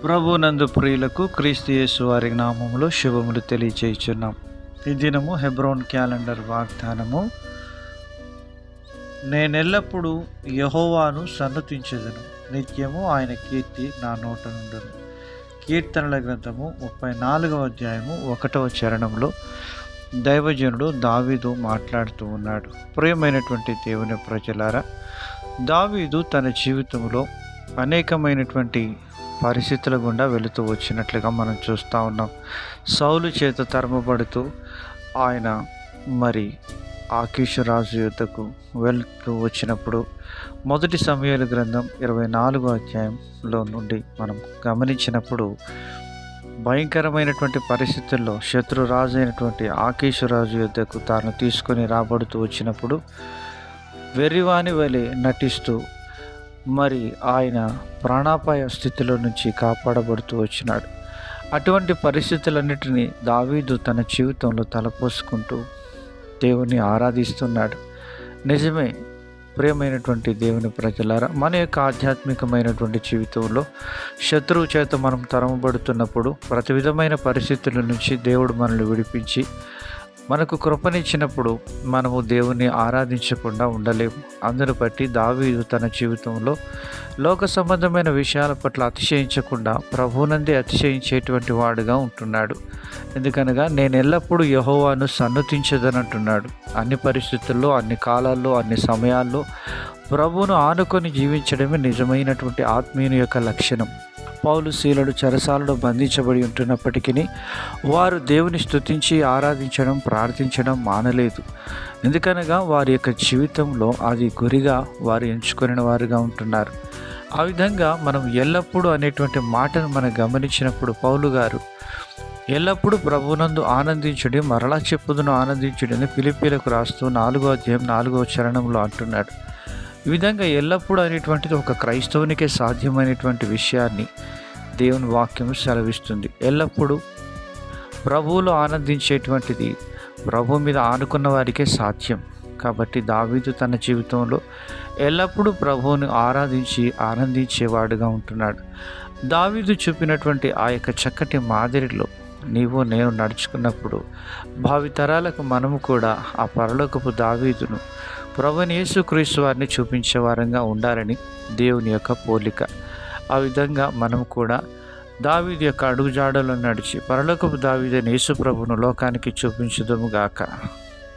ప్రభునందు ప్రియులకు క్రీస్తు యేసు వారి నామములో శుభములు తెలియచేయుచున్నాం. ఈ దినము హెబ్రోన్ క్యాలెండర్ వాగ్దానము. నేనెల్లప్పుడూ యెహోవాను సన్నతించెదను, నిత్యము ఆయన కీర్తి నా నోట నుండును. కీర్తనల గ్రంథము 34వ అధ్యాయము 1వ చరణంలో దైవజనుడు దావీదు మాట్లాడుతూ ఉన్నాడు. ప్రియమైనటువంటి దేవుని ప్రజలారా, దావీదు తన జీవితంలో అనేకమైనటువంటి పరిస్థితుల గుండా వెళుతూ వచ్చినట్లుగా మనం చూస్తూ ఉన్నాం. సౌలు చేత తరమబడుతూ ఆయన ఆకీషు రాజు యుద్ధకు వెళుతూ వచ్చినప్పుడు మొదటి సమూయేలు గ్రంథం 24వ అధ్యాయంలో నుండి మనం గమనించినప్పుడు భయంకరమైనటువంటి పరిస్థితుల్లో శత్రురాజు అయినటువంటి ఆకీషు రాజు యుద్ధకు తాను తీసుకొని రాబడుతూ వచ్చినప్పుడు వెర్రివాని వలె నటిస్తూ ఆయన ప్రాణాపాయ స్థితిలో నుంచి కాపాడబడుతూ వచ్చినాడు. అటువంటి పరిస్థితులన్నిటినీ దావీదు తన జీవితంలో తలపోసుకుంటూ దేవుని ఆరాధిస్తున్నాడు. నిజమే ప్రియమైనటువంటి దేవుని ప్రజలారా, మన యొక్క ఆధ్యాత్మికమైనటువంటి జీవితంలో శత్రువు చేత మనం తరమబడుతున్నప్పుడు ప్రతి విధమైన పరిస్థితుల నుంచి దేవుడు మనల్ని విడిపించి మనకు కృపనిచ్చినప్పుడు మనము దేవుని ఆరాధించకుండా ఉండలేము. అందును బట్టి దావీదు తన జీవితంలో లోక సంబంధమైన విషయాల పట్ల అతిశయించకుండా ప్రభువునందే అతిశయించేటువంటి వాడుగా ఉంటున్నాడు. ఎందుకనగా నేను ఎల్లప్పుడూ యెహోవాను సన్నుతించదనంటున్నాడు. అన్ని పరిస్థితుల్లో, అన్ని కాలాల్లో, అన్ని సమయాల్లో ప్రభువును ఆనుకొని జీవించడమే నిజమైనటువంటి ఆత్మీయుని యొక్క లక్షణం. పౌలు శీలలు చెరసాలలో బంధించబడి ఉంటున్నప్పటికీ వారు దేవుని స్తుతించి ఆరాధించడం, ప్రార్థించడం మానలేదు. ఎందుకనగా వారి యొక్క జీవితంలో అది గురిగా వారు ఎంచుకునే వారుగా ఉంటున్నారు. ఆ విధంగా మనం ఎల్లప్పుడూ అనేటువంటి మాటను మనం గమనించినప్పుడు పౌలు గారు ఎల్లప్పుడూ ప్రభువునందు ఆనందించుడి, మరలా చెప్పుదును ఆనందించుడి అని ఫిలిప్పీలకు రాస్తూ 4వ అధ్యాయం 4వ చరణంలో అంటున్నాడు. ఈ విధంగా ఎల్లప్పుడూ అనేటువంటిది ఒక క్రైస్తవునికే సాధ్యమైనటువంటి విషయాన్ని దేవుని వాక్యం సెలవిస్తుంది. ఎల్లప్పుడూ ప్రభువులో ఆనందించేటువంటిది ప్రభు మీద ఆనుకున్న వారికే సాధ్యం. కాబట్టి దావీదు తన జీవితంలో ఎల్లప్పుడూ ప్రభువుని ఆనందించేవాడుగా ఉంటున్నాడు. దావీదు చూపినటువంటి ఆ యొక్క చక్కటి మాదిరిలో నీవు నేను నడుచుకున్నప్పుడు భావితరాలకు మనము కూడా ఆ పరలోకపు దావీదును ప్రభువైన యేసుక్రీస్తు వారిని చూపించే వారంగా ఉండాలని దేవుని యొక్క పోలిక. ఆ విధంగా మనం కూడా దావీదు యొక్క అడుగుజాడలో నడిచి పరలోకపు దావీదైన యేసు ప్రభువును లోకానికి చూపించుదుము గాక.